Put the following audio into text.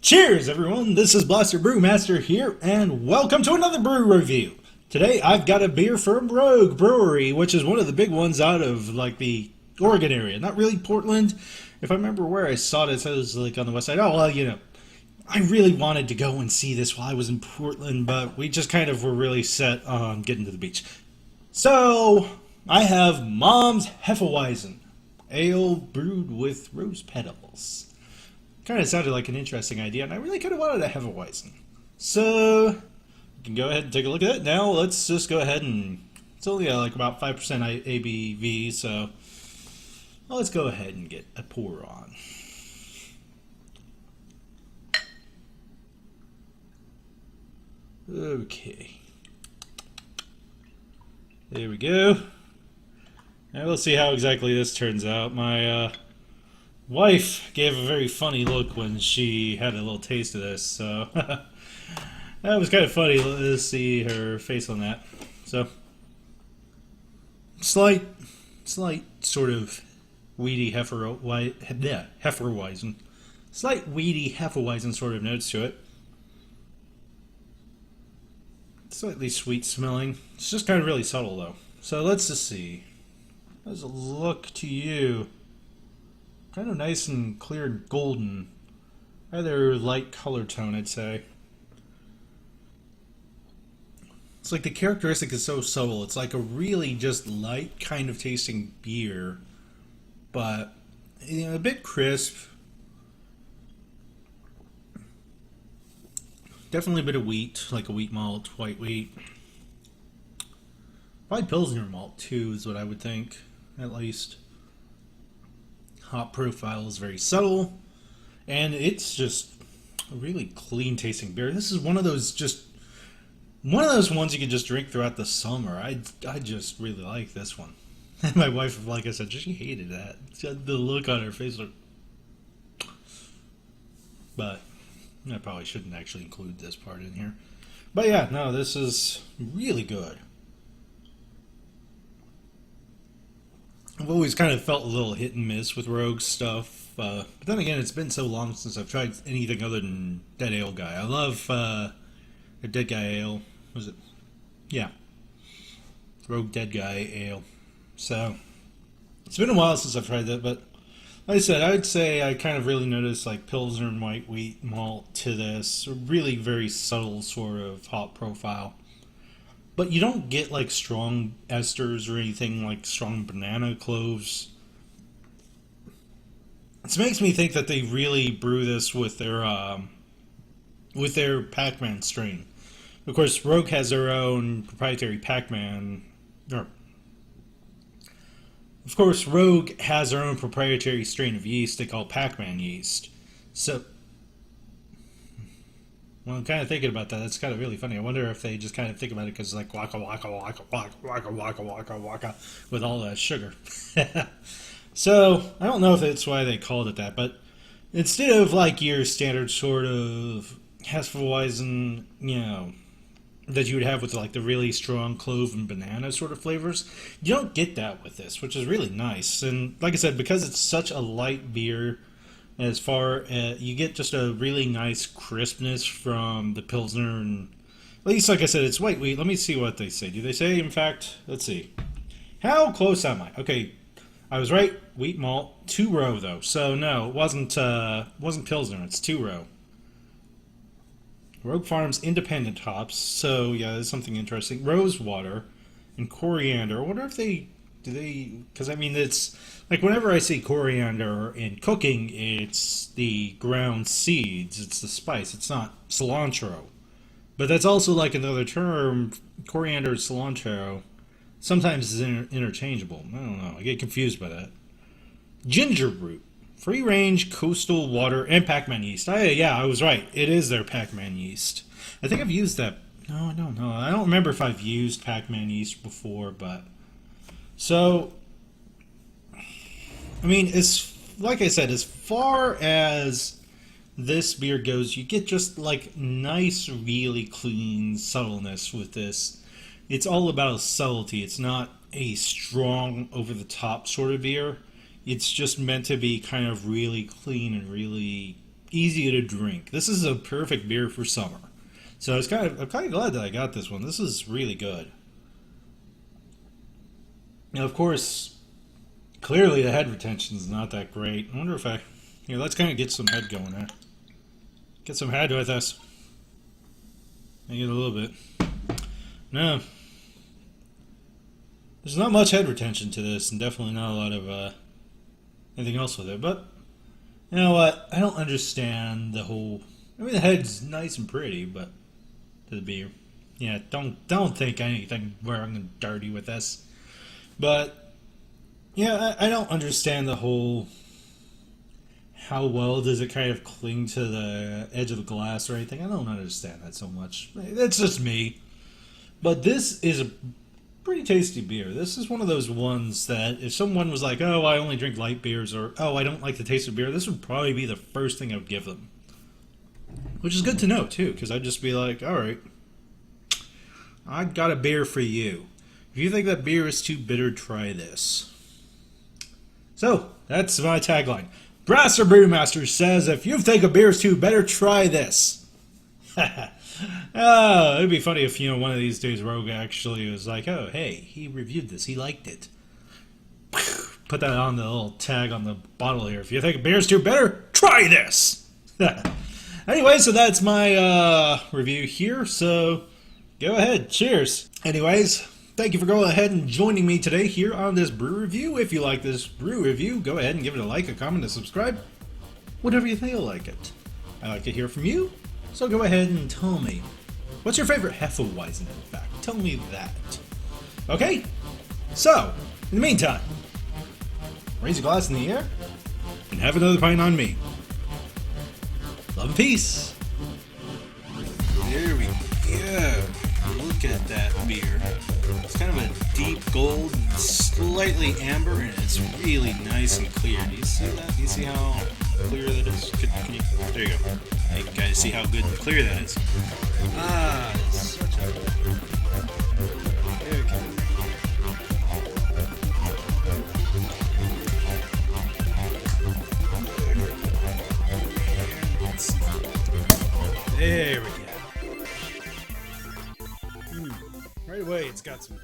Cheers, everyone! This is Blaster Brewmaster here, and welcome to another brew review. Today, I've got a beer from Rogue Brewery, which is one of the big ones out of like the Oregon area. Not really Portland. If I remember where I saw it, it was like on the west side. Oh well, I really wanted to go and see this while I was in Portland, but we just kind of were really set on getting to the beach. So I have Mom's Hefeweizen ale brewed with rose petals. Kind of sounded like an interesting idea, and I really kind of wanted a Hefeweizen. So, you can go ahead and take a look at it. Now, let's just go ahead and... It's only like about 5% ABV, so... Well, let's go ahead and get a pour on. Okay. There we go. Now, we'll see how exactly this turns out. My, wife gave a very funny look when she had a little taste of this, so that was kind of funny to see her face on that. So, slight sort of weedy Hefeweizen, slight weedy Hefeweizen sort of notes to it. Slightly sweet smelling. It's just kind of really subtle though. So let's just see. How does it look to you? Kind of nice and clear and golden. Rather light color tone, I'd say. It's like the characteristic is so subtle. It's like a really just light kind of tasting beer, but a bit crisp. Definitely a bit of wheat, like a wheat malt, white wheat. Probably Pilsner malt too, is what I would think, at least. Hop profile is very subtle, and it's just a really clean tasting beer. This is one of those ones you can just drink throughout the summer. I just really like this one. And my wife, like I said, she hated that. She had the look on her face like, but I probably shouldn't actually include this part in here. But yeah, no, this is really good. I've always kind of felt a little hit and miss with Rogue stuff, but then again, it's been so long since I've tried anything other than Dead Ale Guy. I love the Dead Guy Ale. Was it? Yeah, Rogue Dead Guy Ale. So it's been a while since I've tried that, but like I said, I would say I kind of really noticed like Pilsner and white wheat malt to this. Really very subtle sort of hop profile. But you don't get like strong esters or anything like strong banana cloves. This makes me think that they really brew this with their Pacman strain. Of course, Rogue has their own proprietary Pacman. Of course, Rogue has their own proprietary strain of yeast they call Pacman yeast. So, well, I'm kind of thinking about that. That's kind of really funny. I wonder if they just kind of think about it because it's like waka waka waka waka waka waka waka waka with all that sugar. So I don't know if that's why they called it that, but instead of like your standard sort of Hefeweizen, that you would have with like the really strong clove and banana sort of flavors, you don't get that with this, which is really nice. And like I said, because it's such a light beer. As far as you get just a really nice crispness from the Pilsner, and at least, like I said, it's white wheat. Let me see what they say. Do they say, in fact, let's see. How close am I? Okay, I was right. Wheat malt, 2-row though. So no, it wasn't Pilsner. It's 2-row. Rogue Farms independent hops. So yeah, there's something interesting. Rose water and coriander. I wonder if because I mean, it's like whenever I see coriander in cooking, it's the ground seeds, it's the spice, it's not cilantro. But that's also like another term, coriander and cilantro, sometimes is interchangeable. I don't know, I get confused by that. Ginger root, free range coastal water, and Pacman yeast. Yeah, I was right, it is their Pacman yeast. I think I've used that. No, I don't know. I don't remember if I've used Pacman yeast before, but. So, I mean, like I said, as far as this beer goes, you get just like nice, really clean subtleness with this. It's all about subtlety. It's not a strong, over-the-top sort of beer. It's just meant to be kind of really clean and really easy to drink. This is a perfect beer for summer. So I'm kind of glad that I got this one. This is really good. Now, of course, clearly the head retention is not that great. I wonder if here, let's kind of get some head going here. Get some head with us. I get a little bit. No. There's not much head retention to this, and definitely not a lot of anything else with it. But, you know what? I don't understand the whole... I mean, the head's nice and pretty, but... the beer. Yeah, don't think anything wrong dirty with this. But, yeah, I don't understand the whole... how well does it kind of cling to the edge of the glass or anything? I don't understand that so much. That's just me. But this is a pretty tasty beer. This is one of those ones that if someone was like, oh, I only drink light beers, or oh, I don't like the taste of beer, this would probably be the first thing I would give them. Which is good to know, too, because I'd just be like, alright, I got a beer for you. If you think that beer is too bitter, try this. So, that's my tagline. Brass or Brewmaster says, if you think a beer is too bitter, try this. Oh, it'd be funny if, one of these days Rogue actually was like, oh, hey, he reviewed this, he liked it. Put that on the little tag on the bottle here. If you think a beer is too bitter, try this. Anyway, so that's my review here, so go ahead, cheers. Anyways, thank you for going ahead and joining me today here on this brew review. If you like this brew review, go ahead and give it a like, a comment, and subscribe. Whatever you feel like it. I like to hear from you, so go ahead and tell me. What's your favorite Hefeweizen, in fact? Tell me that. Okay? So, in the meantime, raise a glass in the air and have another pint on me. Love and peace. There we go. Look at that beer. It's kind of a deep gold, slightly amber, and it's really nice and clear. Do you see that? Do you see how clear that is? Can you, there you go. You guys see how good and clear that is. Ah, it's such a... There we go. Right away, it's got some